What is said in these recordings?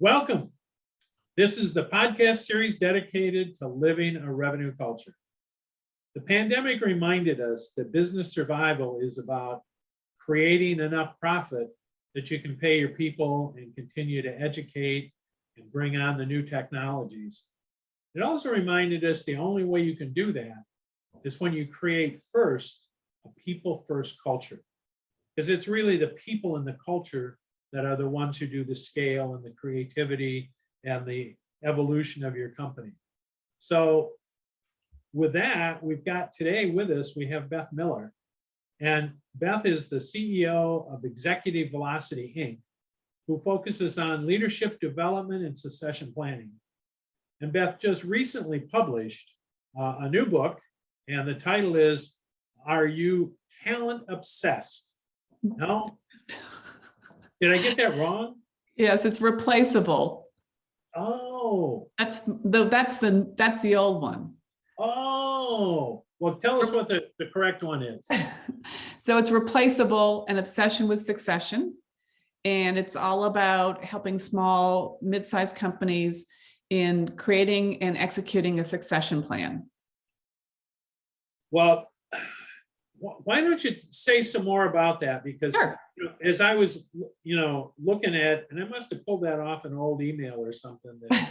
Welcome. This is the podcast series dedicated to living a revenue culture. The pandemic reminded us that business survival is about creating enough profit that you can pay your people and continue to educate and bring on the new technologies. It also reminded us the only way you can do that is when you create first a people first culture, because it's really the people in the culture that are the ones who do the scale and the creativity and the evolution of your company. So with that, we've got today with us, we have Beth Miller. And Beth is the CEO of Executive Velocity, Inc., who focuses on leadership development and succession planning. And Beth just recently published a new book, and the title is, Are You Talent Obsessed? No? Did I get that wrong? Yes, it's Replaceable. Oh. That's the old one. Oh. Well, tell us what the correct one is. So it's Replaceable, an obsession with succession. And it's all about helping small, mid-sized companies in creating and executing a succession plan. Well, why don't you say some more about that? Because Sure. As I was, looking at, and I must have pulled that off an old email or something that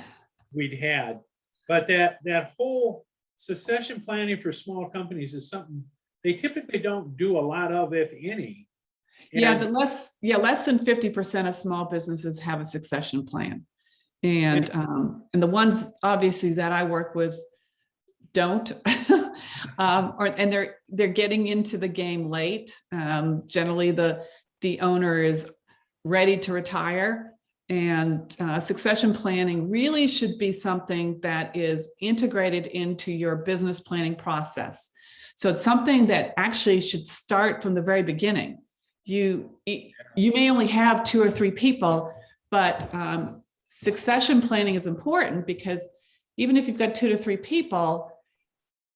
we'd had, but that whole succession planning for small companies is something they typically don't do a lot of, if any. And less than 50% of small businesses have a succession plan. And the ones obviously that I work with don't, and they're getting into the game late. Generally, the owner is ready to retire, and succession planning really should be something that is integrated into your business planning process. So it's something that actually should start from the very beginning. You may only have 2 or 3 people, but succession planning is important because even if you've got 2 to 3 people,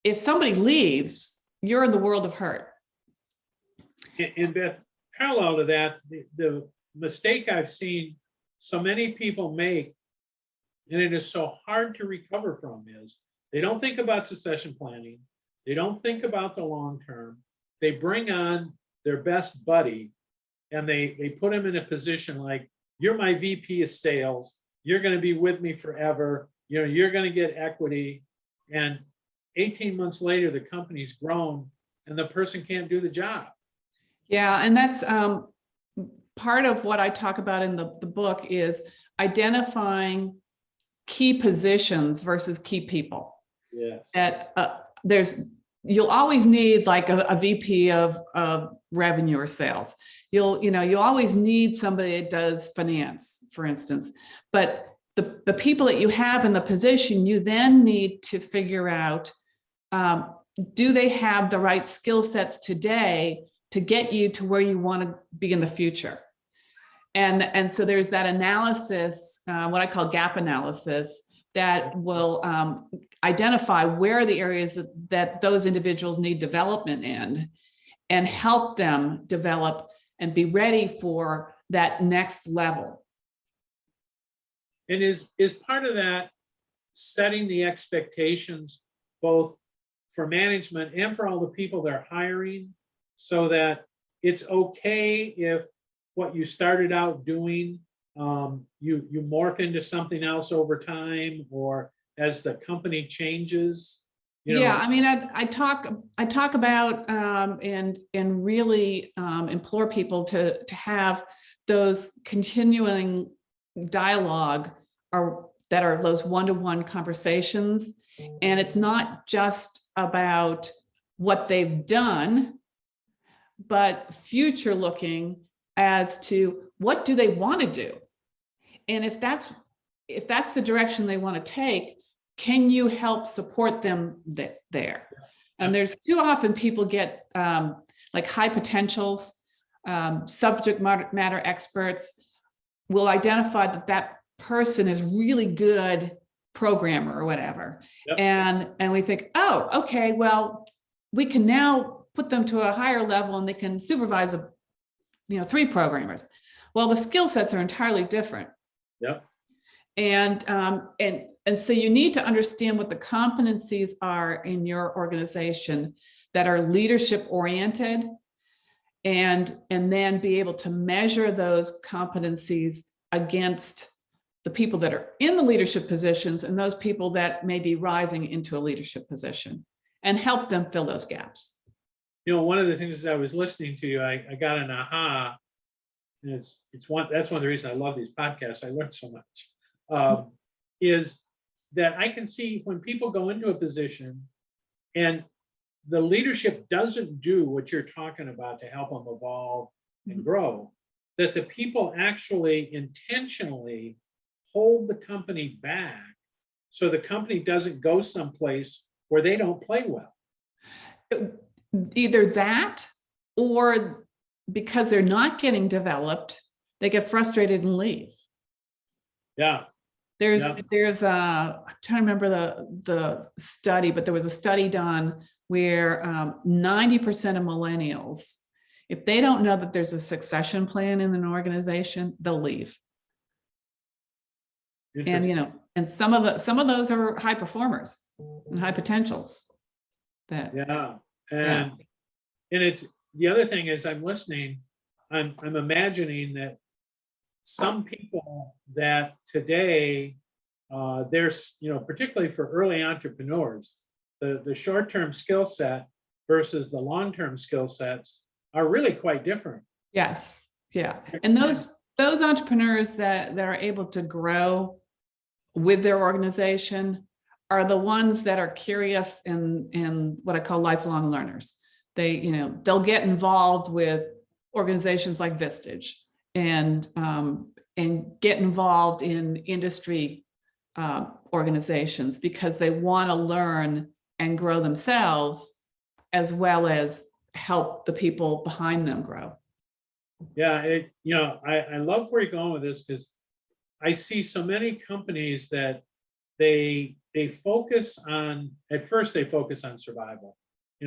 if somebody leaves, you're in the world of hurt. And Beth, parallel to that, the mistake I've seen so many people make, and it is so hard to recover from, is they don't think about succession planning. They don't think about the long term. They bring on their best buddy and they put him in a position like, you're my VP of sales. You're going to be with me forever. You're going to get equity. And 18 months later, the company's grown and the person can't do the job. Yeah, and that's part of what I talk about in the book is identifying key positions versus key people. Yes. That you'll always need like a VP of revenue or sales. You'll always need somebody that does finance, for instance. But the people that you have in the position, you then need to figure out, do they have the right skill sets today to get you to where you want to be in the future? And so there's that analysis, what I call gap analysis, that will identify where are the areas that those individuals need development in and help them develop and be ready for that next level. And is part of that setting the expectations both for management and for all the people they're hiring, so that it's okay if what you started out doing, you morph into something else over time, or as the company changes? Yeah, I mean, I talk about and really implore people to have those continuing dialogue that are those one-to-one conversations. And it's not just about what they've done, but future looking as to what do they want to do. And if that's the direction they want to take, can you help support them there? And there's too often people get like high potentials, subject matter experts will identify that person is really good programmer or whatever. Yep. And we think, oh, okay, well, we can now put them to a higher level and they can supervise 3 programmers. Well, the skill sets are entirely different. Yep. And so you need to understand what the competencies are in your organization that are leadership oriented, and then be able to measure those competencies against the people that are in the leadership positions and those people that may be rising into a leadership position, and help them fill those gaps. You know, one of the things as I was listening to you, I got an aha, and that's one of the reasons I love these podcasts. I learned so much. Is that I can see when people go into a position and the leadership doesn't do what you're talking about to help them evolve and grow, that the people actually intentionally hold the company back so the company doesn't go someplace where they don't play well. Either that, or because they're not getting developed, they get frustrated and leave. Yeah. There's I'm trying to remember the study, but there was a study done where 90% of millennials, if they don't know that there's a succession plan in an organization, they'll leave. And and some of those are high performers and high potentials. And it's the other thing is I'm listening, I'm imagining that some people that today there's, particularly for early entrepreneurs, the short-term skill set versus the long-term skill sets are really quite different. Yes. Yeah. And those entrepreneurs that are able to grow with their organization are the ones that are curious and what I call lifelong learners. They'll get involved with organizations like Vistage and get involved in industry organizations because they want to learn and grow themselves, as well as help the people behind them grow. Yeah, I love where you're going with this, because I see so many companies that they focus on, at first they focus on survival.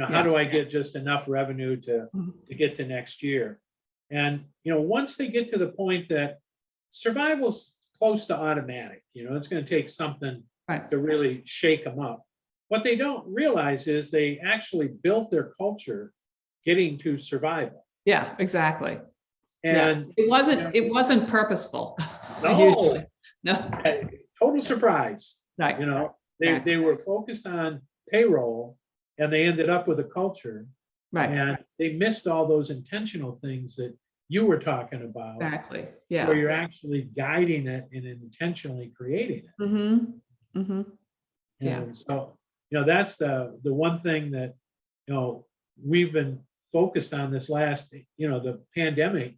How do I get just enough revenue to get to next year? And, once they get to the point that survival's close to automatic, it's going to take something to really shake them up. What they don't realize is they actually built their culture getting to survival. Yeah, exactly. And it wasn't purposeful. No, No. Total surprise. Right. They were focused on payroll and they ended up with a culture. Right. And they missed all those intentional things that you were talking about. Exactly. Yeah. Where you're actually guiding it and intentionally creating it. Mm-hmm. Mm-hmm. Yeah. And so, that's the one thing that, we've been focused on this last, the pandemic,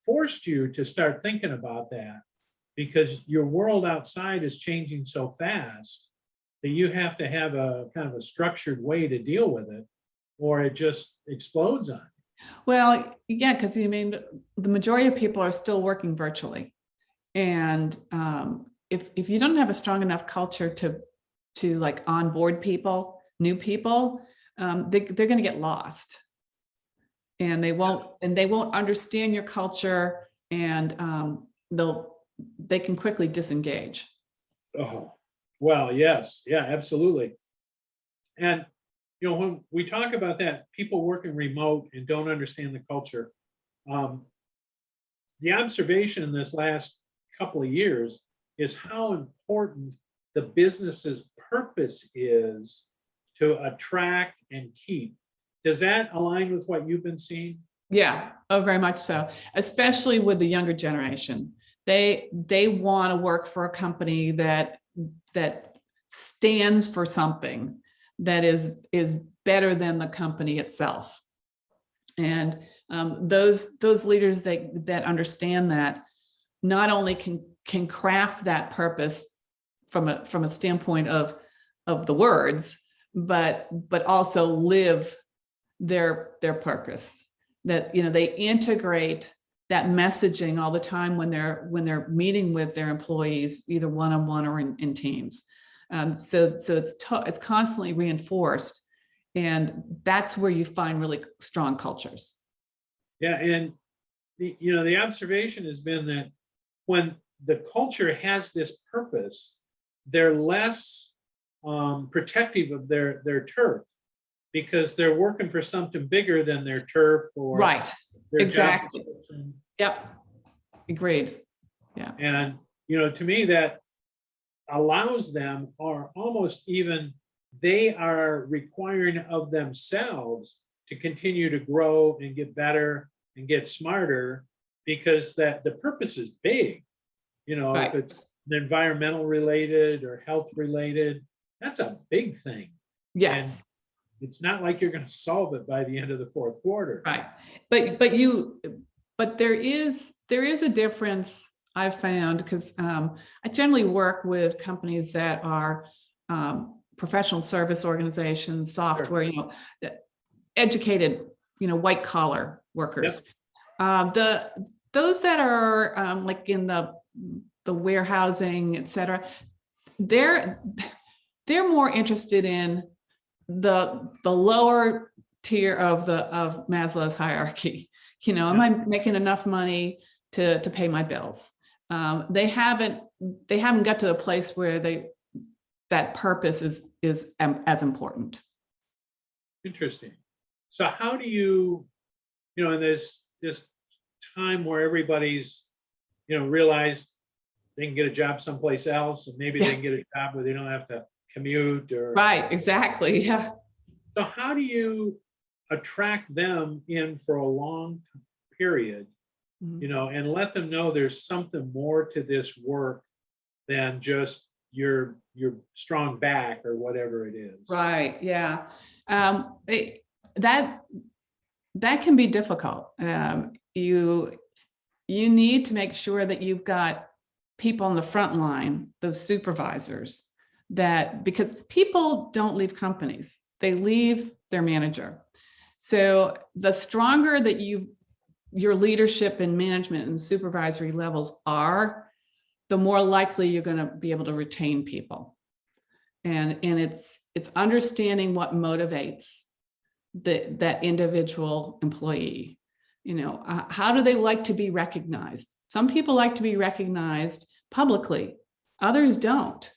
forced you to start thinking about that, because your world outside is changing so fast that you have to have a kind of a structured way to deal with it, or it just explodes on you. Well, yeah, because the majority of people are still working virtually. And if you don't have a strong enough culture to like onboard people, new people, they're going to get lost. And they won't understand your culture, and they can quickly disengage. Oh, well, yes. Yeah, absolutely. And, when we talk about that, people working remote and don't understand the culture, the observation in this last couple of years is how important the business's purpose is to attract and keep. Does that align with what you've been seeing? Yeah, very much so, especially with the younger generation. They want to work for a company that stands for something that is better than the company itself. And those leaders that understand that not only can craft that purpose from a standpoint of the words, but also live their purpose. That they integrate that messaging all the time when they're meeting with their employees, either one-on-one or in teams. So it's constantly reinforced, and that's where you find really strong cultures. Yeah, and the observation has been that when the culture has this purpose, they're less protective of their turf because they're working for something bigger than their turf or Right. their Exactly. job description. Yep. Agreed. Yeah. And, you know, to me, that allows them, or almost even they are requiring of themselves to continue to grow and get better and get smarter, because that the purpose is big. You know, Right. if it's environmental related or health related, that's a big thing. Yes. And it's not like you're going to solve it by the end of the fourth quarter. Right. But there is a difference I've found, because I generally work with companies that are professional service organizations, software, you know, educated, you know, white collar workers. Yep. Those that are like in the warehousing, et cetera, they're more interested in the lower tier of Maslow's hierarchy. You know, am I making enough money to pay my bills? They haven't got to the place where that purpose is as important. Interesting. So how do you know, in this time where everybody's, you know, realized they can get a job someplace else, and maybe they can get a job where they don't have to commute or. Right, exactly. Yeah. So how do you attract them in for a long period, you know, and let them know there's something more to this work than just your strong back or whatever it is? Right. Yeah. That can be difficult. You need to make sure that you've got people on the front line, those supervisors, because people don't leave companies, they leave their manager. So the stronger that your leadership and management and supervisory levels are, the more likely you're going to be able to retain people. And it's understanding what motivates that individual employee. You know, how do they like to be recognized? Some people like to be recognized publicly, others don't.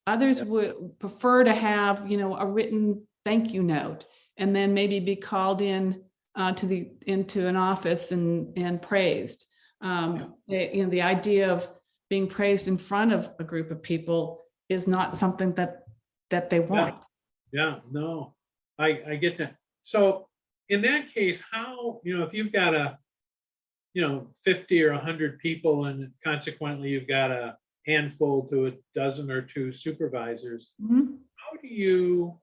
Others would prefer to have, you know, a written thank you note, and then maybe be called in into an office and praised. The idea of being praised in front of a group of people is not something that they want. Yeah, no, I get that. So in that case, how, you know, if you've got 50 or 100 people, and consequently you've got a handful to a dozen or two supervisors, how do you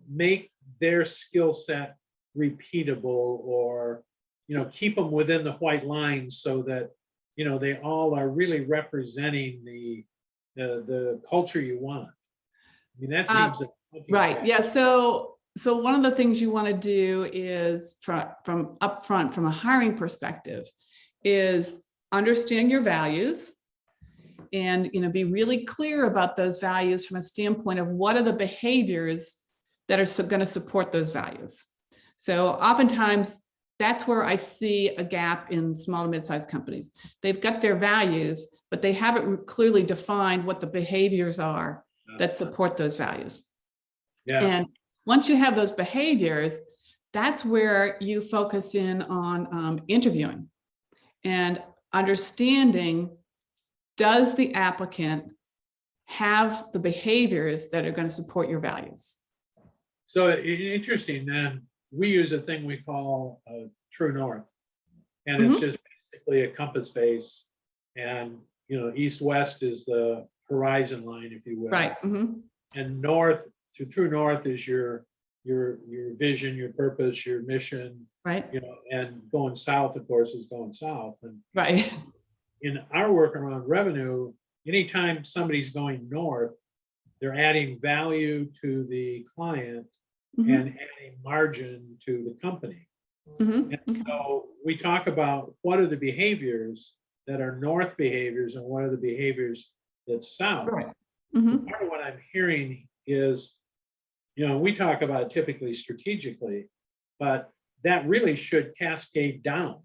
make their skill set repeatable, or, you know, keep them within the white lines so that, you know, they all are really representing the culture you want? I mean, that seems right. Yeah. So one of the things you want to do is from upfront, from a hiring perspective, is understand your values, and, you know, be really clear about those values from a standpoint of what are the behaviors that are going to support those values. So oftentimes that's where I see a gap in small to mid-sized companies. They've got their values, but they haven't clearly defined what the behaviors are that support those values. Yeah. And once you have those behaviors, that's where you focus in on interviewing and understanding, does the applicant have the behaviors that are going to support your values? So interesting. Then we use a thing we call True North, and it's just basically a compass face, and, you know, east-west is the horizon line, if you will. Right. And north, to True North, is your vision, your purpose, your mission. Right. You know, and going south, of course, is going south. And right. In our work around revenue, anytime somebody's going north, they're adding value to the client and adding margin to the company. And so we talk about what are the behaviors that are north behaviors and what are the behaviors that's south. Right. Part of what I'm hearing is, you know, we talk about typically strategically, but that really should cascade down.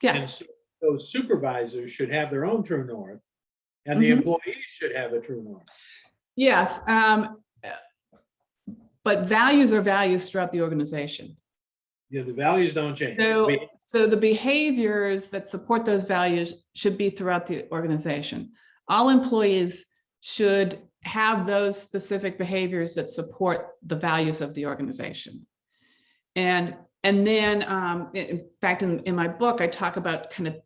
Yes. those supervisors should have their own true north, and the employees should have a true north. Yes. But values are values throughout the organization. Yeah, the values don't change. So the behaviors that support those values should be throughout the organization. All employees should have those specific behaviors that support the values of the organization. And then, in fact, in my book, I talk about kind of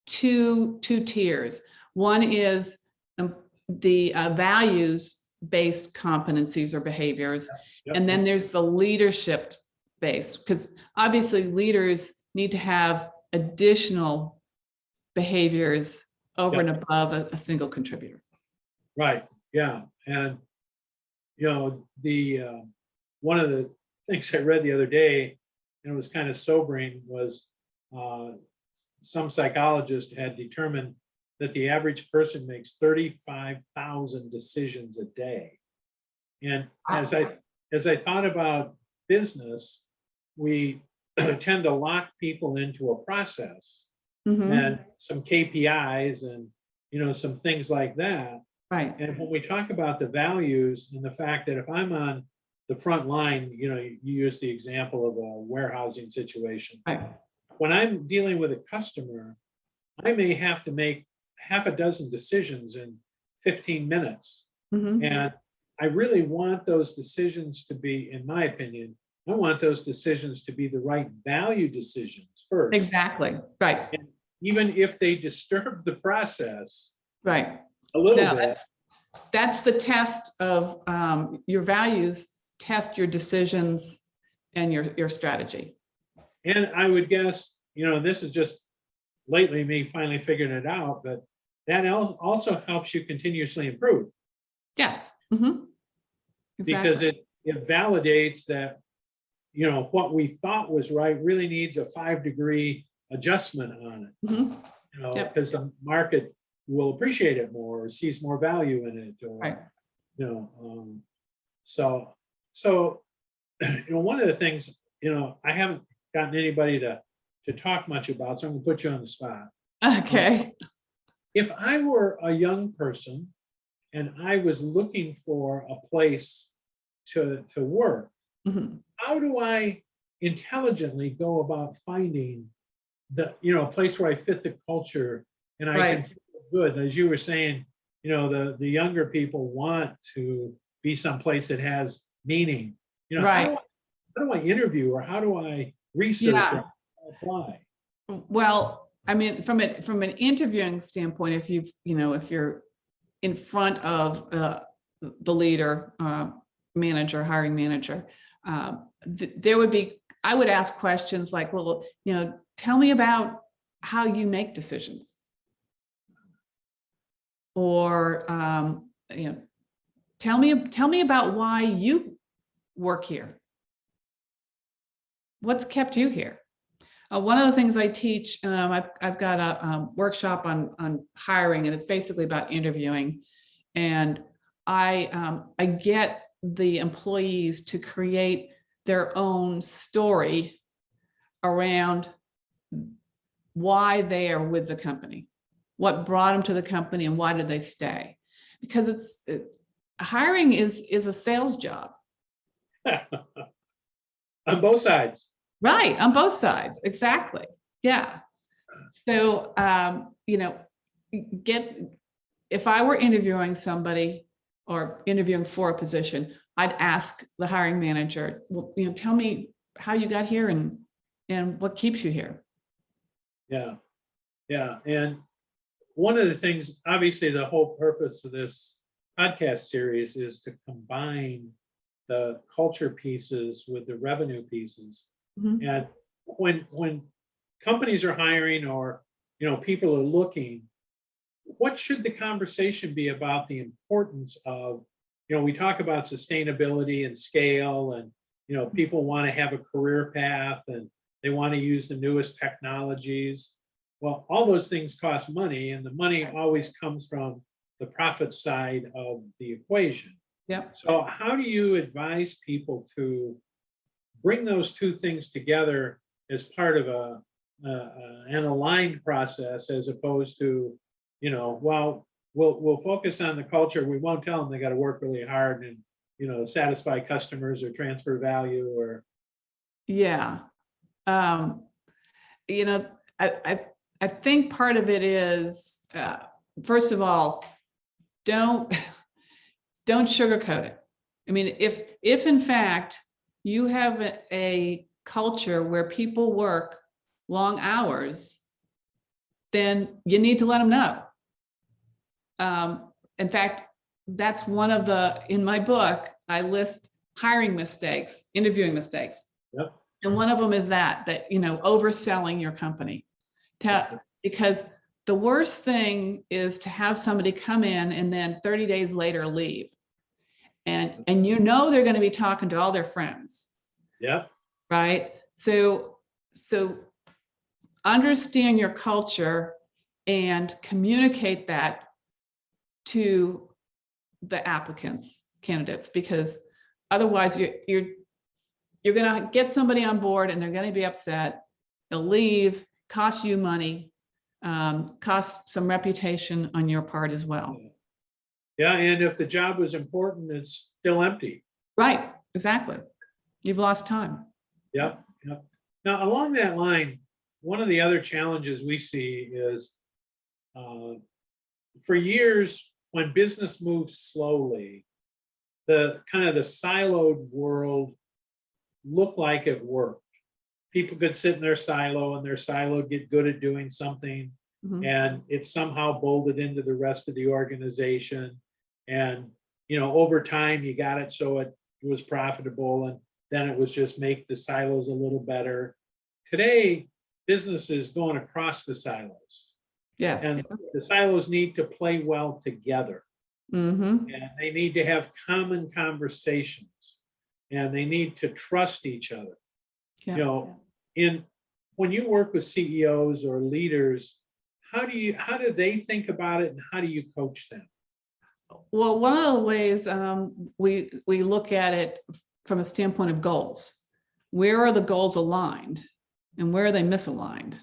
two tiers. One is the values-based competencies or behaviors. Yep. And then there's the leadership-based, because obviously leaders need to have additional behaviors over and above a single contributor. Right. Yeah. And, you know, one of the things I read the other day, and it was kind of sobering, was some psychologist had determined that the average person makes 35,000 decisions a day. And as I thought about business, we tend to lock people into a process and some KPIs and, you know, some things like that. Right. And when we talk about the values and the fact that if I'm on the front line, you know, you use the example of a warehousing situation. Right. When I'm dealing with a customer, I may have to make half a dozen decisions in 15 minutes. And I really want those decisions to be, in my opinion, I want those decisions to be the right value decisions first. Exactly. Right. And even if they disturb the process Right. a little bit. That's the test of your values, test your decisions and your strategy. And I would guess, you know, this is just lately me finally figuring it out, but that also helps you continuously improve. Yes. Exactly. Because it validates that, you know, what we thought was right really needs a 5-degree adjustment on it. You know, because the market will appreciate it more or sees more value in it, or you know, so you know, one of the things, you know, I haven't gotten anybody to talk much about, so I'm gonna put you on the spot. Okay. If I were a young person and I was looking for a place to work, how do I intelligently go about finding a place where I fit the culture and I can feel good? As you were saying, you know, the younger people want to be someplace that has meaning. You know, how do I interview, or how do I research or apply? Well, I mean, from an interviewing standpoint, if you're in front of the leader, manager, hiring manager, I would ask questions like, well, you know, tell me about how you make decisions, or you know, tell me about why you work here. What's kept you here? One of the things I teach, I've got a workshop on hiring, and it's basically about interviewing. And I get the employees to create their own story around why they are with the company, what brought them to the company, and why did they stay? Because hiring is a sales job. On both sides. Right, on both sides, exactly. Yeah. So, you know, if I were interviewing somebody or interviewing for a position, I'd ask the hiring manager, well, you know, tell me how you got here and what keeps you here. Yeah. Yeah. And one of the things, obviously, the whole purpose of this podcast series is to combine the culture pieces with the revenue pieces. And when companies are hiring, or, you know, people are looking, what should the conversation be about the importance of, you know, we talk about sustainability and scale, and, you know, people want to have a career path and they want to use the newest technologies. Well, all those things cost money, and the money always comes from the profit side of the equation. Yep. So how do you advise people to bring those two things together as part of a an aligned process, as opposed to, well, we'll focus on the culture. We won't tell them they got to work really hard and, satisfy customers or transfer value or. Yeah. I think part of it is, first of all, don't sugarcoat it. I mean, if in fact you have a culture where people work long hours, then you need to let them know. In fact, that's one of in my book, I list hiring mistakes, interviewing mistakes. Yep. And one of them is that overselling your company. Because the worst thing is to have somebody come in and then 30 days later leave. And they're going to be talking to all their friends. Yep. Right. So understand your culture and communicate that to the candidates, because otherwise you're going to get somebody on board and they're going to be upset. They'll leave, cost you money, cost some reputation on your part as well. Yeah, and if the job was important, it's still empty. Right, exactly. You've lost time. Yep. Now, along that line, one of the other challenges we see is for years, when business moves slowly, the siloed world looked like it worked. People could sit in their silo and their silo get good at doing something, and it somehow bolted into the rest of the organization. And, over time you got it so it was profitable, and then it was just make the silos a little better. Today, business is going across the silos. Yes. And the silos need to play well together. And they need to have common conversations, and they need to trust each other. Yeah. When you work with CEOs or leaders, how do they think about it, and how do you coach them? Well, one of the ways we look at it from a standpoint of goals. Where are the goals aligned and where are they misaligned?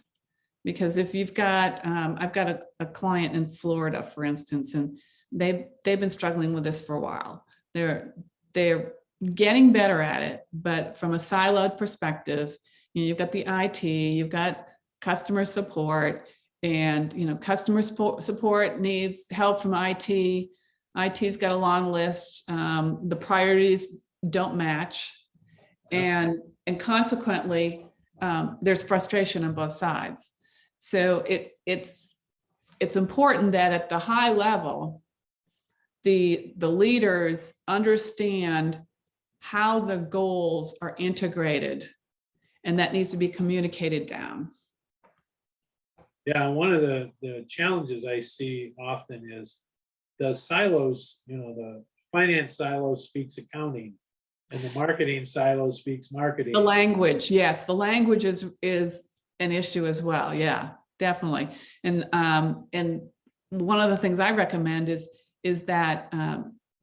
Because if you've got, I've got a client in Florida, for instance, and they've been struggling with this for a while. They're getting better at it, but from a siloed perspective, you've got the IT, you've got customer support, and customer support needs help from IT. IT's got a long list. The priorities don't match, and consequently, there's frustration on both sides. So it's important that at the high level, the leaders understand how the goals are integrated, and that needs to be communicated down. Yeah, one of the challenges I see often is the silos, the finance silo speaks accounting and the marketing silo speaks marketing. The language, yes, the language is an issue as well. Yeah, definitely. And one of the things I recommend is that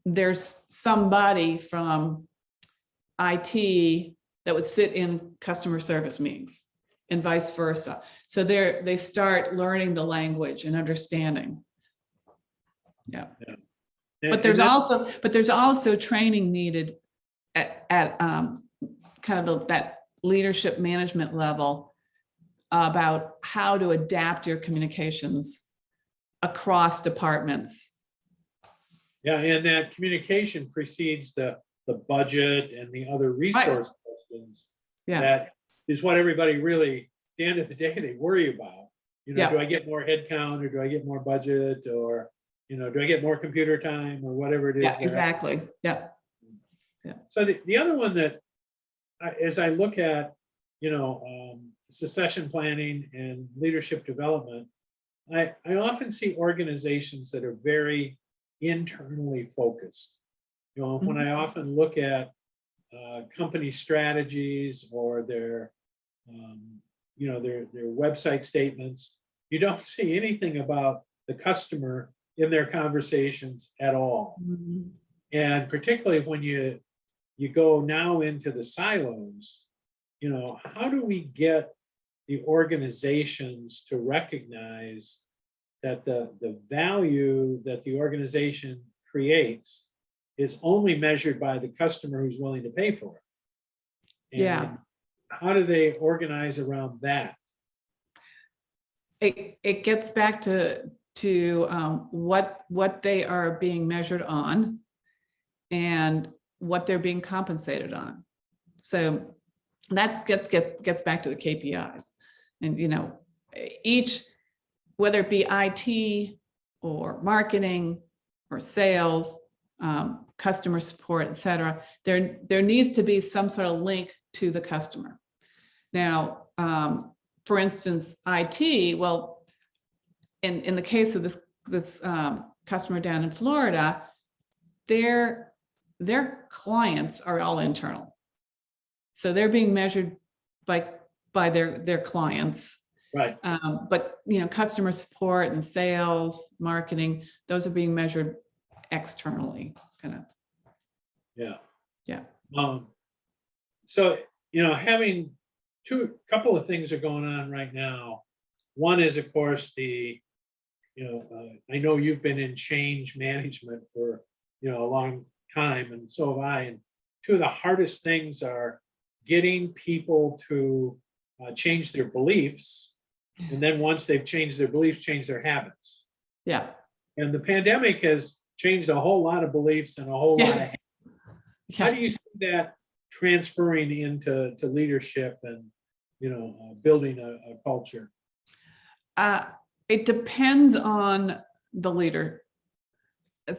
there's somebody from IT that would sit in customer service meetings and vice versa. So they start learning the language and understanding. Yeah. But there's also training needed at kind of that leadership management level about how to adapt your communications across departments. Yeah, and that communication precedes the budget and the other resource questions. Yeah. That is what everybody really, at the end of the day, they worry about. Do I get more headcount, or do I get more budget, or do I get more computer time, or whatever it is? Yeah, exactly. Yeah. So the other one that, as I look at, succession planning and leadership development, I often see organizations that are very internally focused. When I often look at company strategies or their website statements, you don't see anything about the customer in their conversations at all. And particularly when you go now into the silos, how do we get the organizations to recognize that the value that the organization creates is only measured by the customer who's willing to pay for it. And Yeah. how do they organize around that? It gets back to what they are being measured on and what they're being compensated on. So that gets back to the KPIs. And, you know, each, whether it be IT or marketing or sales, customer support, et cetera, there needs to be some sort of link to the customer. Now, for instance, IT, well, in the case of this customer down in Florida, their clients are all internal. So they're being measured by their clients. Right. But, you know, customer support and sales, marketing, those are being measured externally, kind of. Yeah. Yeah. So, you know, having couple of things are going on right now. One is, of course, I know you've been in change management for, you know, a long time, and so have I. And two of the hardest things are getting people to change their beliefs. And then once they've changed their beliefs, change their habits. Yeah. And the pandemic has changed a whole lot of beliefs and a whole lot of habits. Yeah. How do you see that transferring into leadership and, you know, building a culture? It depends on the leader.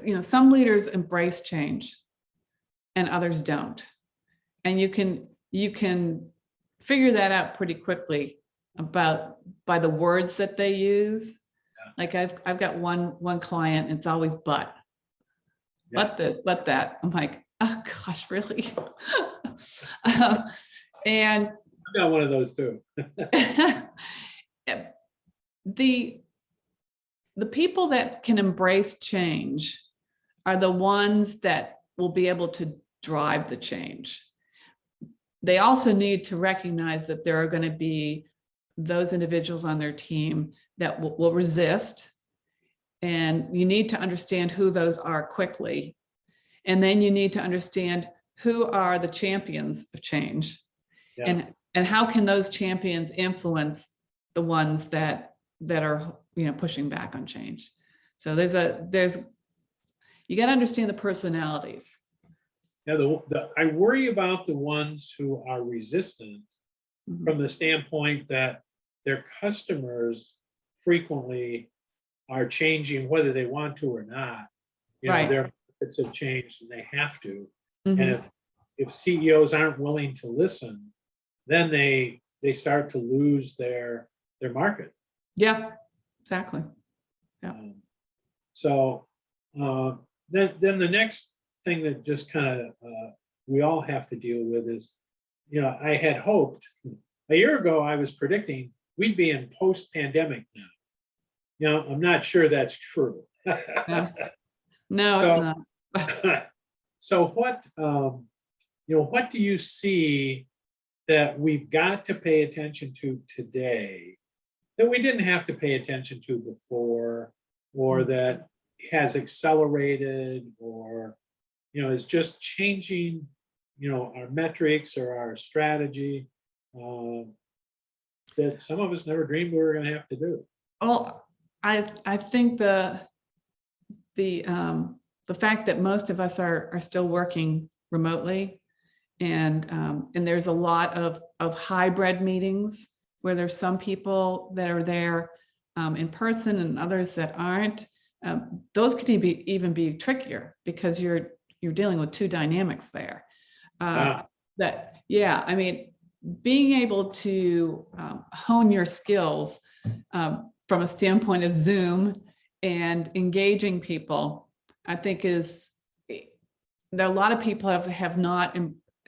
You know, some leaders embrace change and others don't. And you can figure that out pretty quickly by the words that they use. Yeah. Like I've got one client, it's always but. Yeah. But this, but that. I'm like, oh gosh, really? And I've got one of those too. The people that can embrace change are the ones that will be able to drive the change. They also need to recognize that there are going to be those individuals on their team that will resist. And you need to understand who those are quickly. And then you need to understand who are the champions of change. Yeah. And how can those champions influence the ones that are, you know, pushing back on change. So you got to understand the personalities. Yeah, I worry about the ones who are resistant from the standpoint that their customers frequently are changing whether they want to or not. You know, their markets have changed and they have to. And if CEOs aren't willing to listen, then they start to lose their market. Yeah, exactly. Yeah. Then the next thing that just kind of we all have to deal with is, you know, I had hoped a year ago, I was predicting we'd be in post-pandemic now. You know, I'm not sure that's true. No, it's not. So what, you know, what do you see that we've got to pay attention to today that we didn't have to pay attention to before, or that has accelerated, or, you know, is just changing, you know, our metrics or our strategy that some of us never dreamed we were going to have to do? Well, I think the fact that most of us are still working remotely, and there's a lot of hybrid meetings where there's some people that are there in person and others that aren't. Those could even be trickier because you're dealing with two dynamics there. I mean, being able to hone your skills from a standpoint of Zoom and engaging people, I think there are a lot of people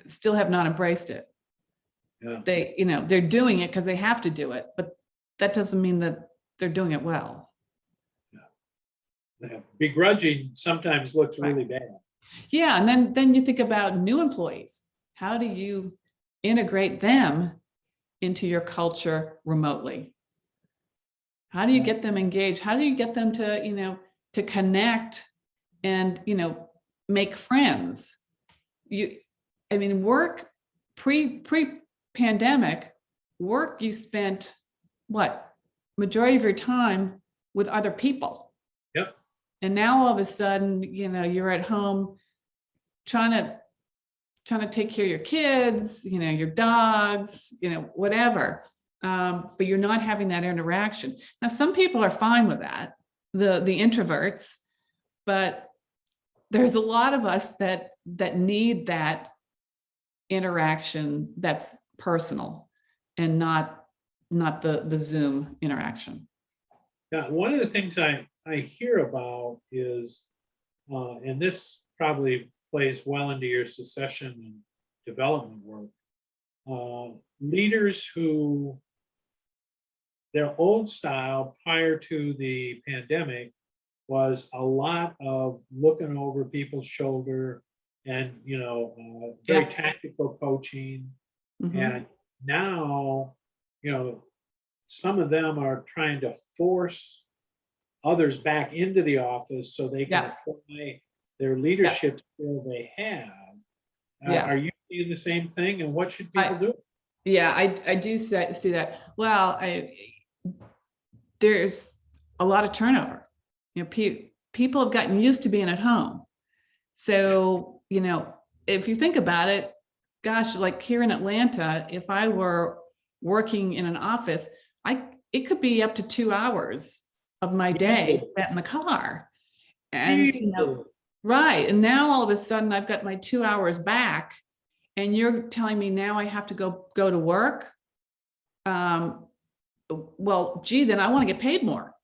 still have not embraced it. Yeah. They're doing it because they have to do it, but that doesn't mean that they're doing it well. Yeah. Begrudging sometimes looks really bad. Yeah, and then you think about new employees. How do you integrate them into your culture remotely? How do you get them engaged? How do you get them to, to connect and, make friends? Work pre-pandemic, work, you spent majority of your time with other people. Yep. And now all of a sudden, you're at home trying to take care of your kids, your dogs, whatever. But you're not having that interaction. Now, some people are fine with that, the introverts, but there's a lot of us that need that interaction that's personal and not the Zoom interaction. Yeah, one of the things I hear about is, and this probably plays well into your succession and development work, leaders who their old style prior to the pandemic was a lot of looking over people's shoulder and, very tactical coaching. Mhm. And now, some of them are trying to force others back into the office so they can apply their leadership skill they have. Are you seeing the same thing? And what should people do? Yeah, I do see that. Well, there's a lot of turnover. People have gotten used to being at home. So, if you think about it, gosh, like here in Atlanta, if I were working in an office, it could be up to 2 hours of my day spent in the car. And, right. And now all of a sudden I've got my 2 hours back and you're telling me now I have to go to work. Well, gee, then I want to get paid more.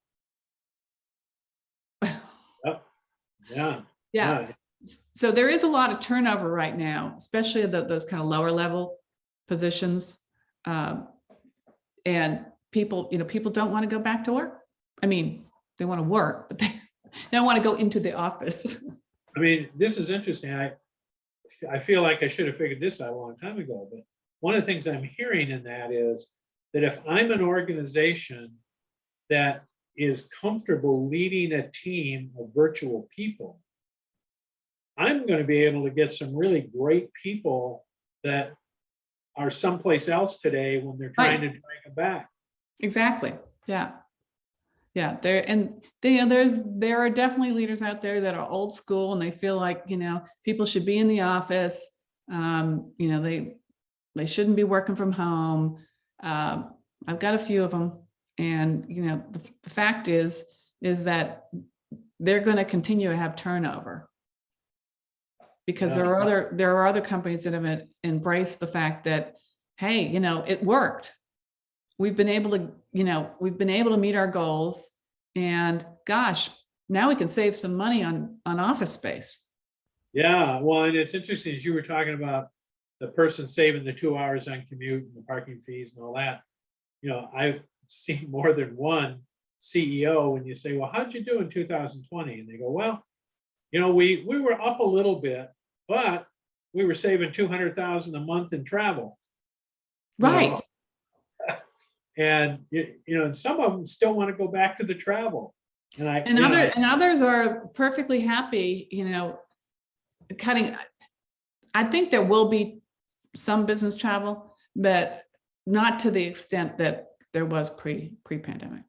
Yeah. So there is a lot of turnover right now, especially those kind of lower level positions. And people don't want to go back to work. They want to work, but they don't want to go into the office. This is interesting. I feel like I should have figured this out a long time ago, but one of the things I'm hearing in that is that if I'm an organization that is comfortable leading a team of virtual people, I'm going to be able to get some really great people that are someplace else today when they're trying to bring them back. Exactly. Yeah. There are definitely leaders out there that are old school and they feel like, people should be in the office. They shouldn't be working from home. I've got a few of them. And, the fact is that they're going to continue to have turnover. Because there are other companies that have embraced the fact that, hey, it worked. We've been able to meet our goals, and gosh, now we can save some money on office space. Yeah, well, and it's interesting as you were talking about the person saving the 2 hours on commute and the parking fees and all that. I've seen more than one CEO when you say, well, how'd you do in 2020? And they go, well, we were up a little bit, but we were saving $200,000 a month in travel. Right. And and some of them still want to go back to the travel. And others are perfectly happy, cutting. I think there will be some business travel, but not to the extent that there was pre-pandemic.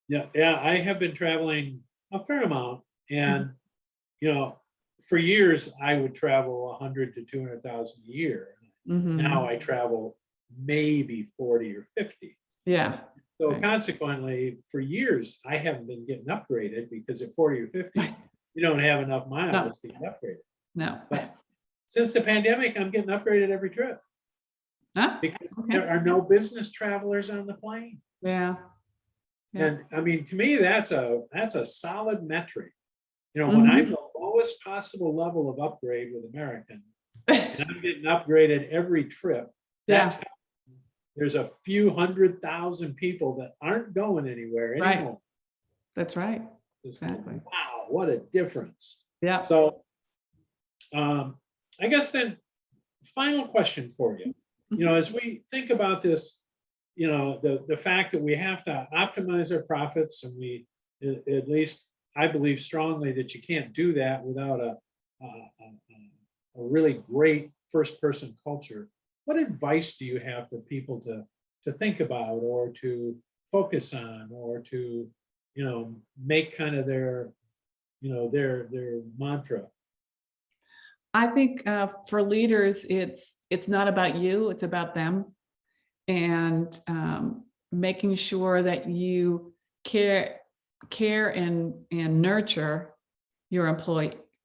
Yeah, I have been traveling a fair amount, and for years I would travel 100 to 200,000 a year. Mm-hmm. Now I travel maybe 40 or 50. Yeah. So consequently, for years I haven't been getting upgraded because at 40 or 50, you don't have enough miles to get upgraded. No. But since the pandemic, I'm getting upgraded every trip. Because there are no business travelers on the plane. Yeah. And to me, that's a solid metric. Mm-hmm. When I'm the lowest possible level of upgrade with American, and I'm getting upgraded every trip, there's a few 100,000 people that aren't going anywhere anymore. Right. That's right. Exactly. Wow, what a difference. Yeah. So I guess then final question for you. As we think about this the fact that we have to optimize our profits, and at least I believe strongly that you can't do that without a really great first person culture. What advice do you have for people to think about, or to focus on, or to, make kind of their mantra? I think for leaders, it's not about you, it's about them, and making sure that you care and nurture your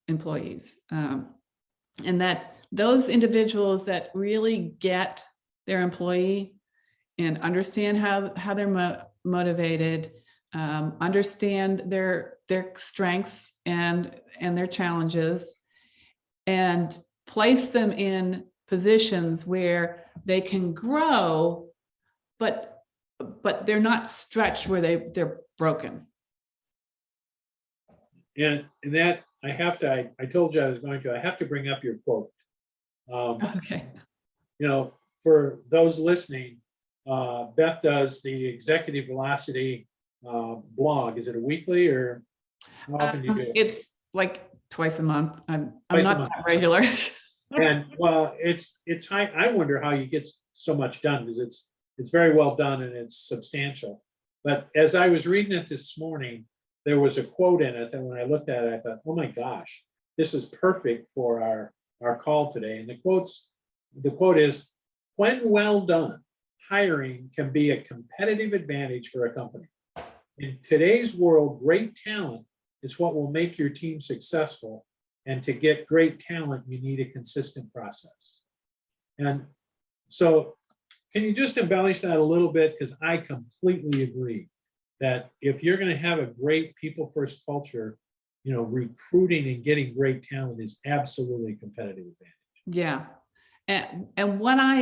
employees, and that those individuals that really get their employee and understand how they're motivated, understand their strengths and their challenges, and place them in positions where they can grow, but they're not stretched where they're broken. And that I told you I was going to, I have to bring up your quote. Okay. For those listening, Beth does the Executive Velocity blog. Is it a weekly, or how often do you do it? It's like twice a month. I'm Twice a not month. that regular. And well, it's high. I wonder how you get so much done, because it's very well done and it's substantial. But as I was reading it this morning, there was a quote in it that when I looked at it, I thought, oh my gosh, this is perfect for our call today. And the quote is, when well done, hiring can be a competitive advantage for a company. In today's world, great talent is what will make your team successful. And to get great talent, you need a consistent process. And so, can you just embellish that a little bit? Because I completely agree that if you're going to have a great people first culture, recruiting and getting great talent is absolutely a competitive advantage. Yeah. And what I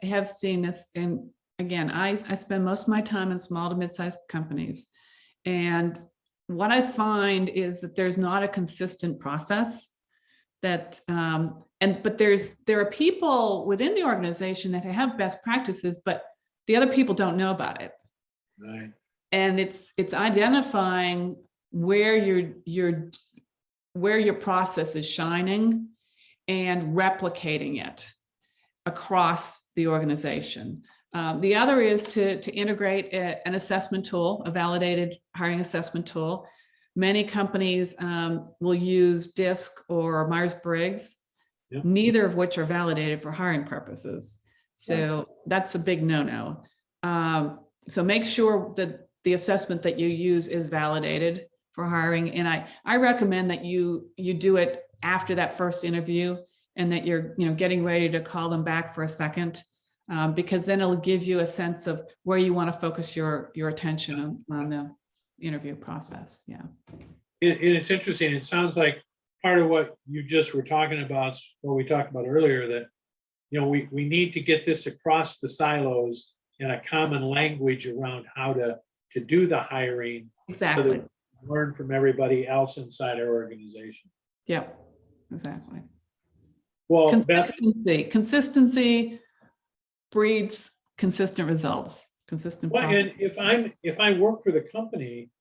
have seen is, and again, I spend most of my time in small to mid-sized companies. And what I find is that there's not a consistent process that, but there are people within the organization that have best practices, but the other people don't know about it. Right. And it's identifying where your process is shining and replicating it across the organization. The other is to integrate an assessment tool, a validated hiring assessment tool. Many companies will use DISC or Myers-Briggs, Yep. neither of which are validated for hiring purposes. So Right. That's a big no-no. So make sure that the assessment that you use is validated for hiring. And I recommend that you do it after that first interview, and that you're getting ready to call them back for a second, because then it'll give you a sense of where you want to focus your attention on the interview process. Yeah. And it's interesting. It sounds like part of what you just were talking about, what we talked about earlier, that we need to get this across the silos in a common language around how to do the hiring. Exactly. So that we learn from everybody else inside our organization. Yeah, exactly. Well, Beth, Consistency breeds consistent results. Consistent. well, and if I work for the company,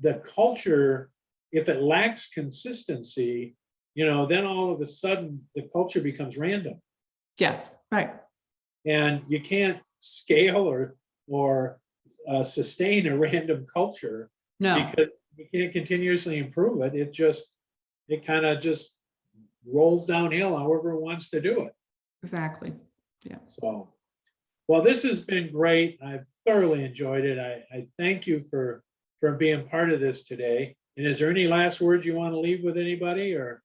the culture, if it lacks consistency, then all of a sudden the culture becomes random. Yes, right. And you can't scale or sustain a random culture. No. Because you can't continuously improve it. It kind of just rolls downhill however it wants to do it. Exactly. Yeah. So, well, this has been great. I've thoroughly enjoyed it. I thank you for being part of this today. And is there any last words you want to leave with anybody, or?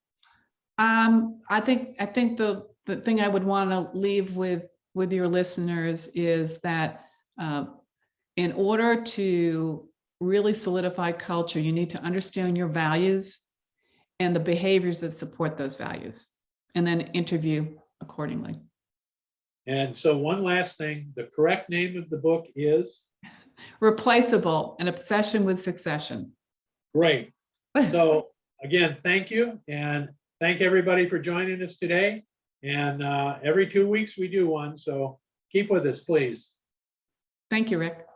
I think the thing I would want to leave with your listeners is that in order to really solidify culture, you need to understand your values and the behaviors that support those values, and then interview accordingly. And so one last thing, the correct name of the book is? Replaceable, An Obsession with Succession. Great. So again, thank you. And thank everybody for joining us today. And every 2 weeks we do one. So keep with us, please. Thank you, Rick.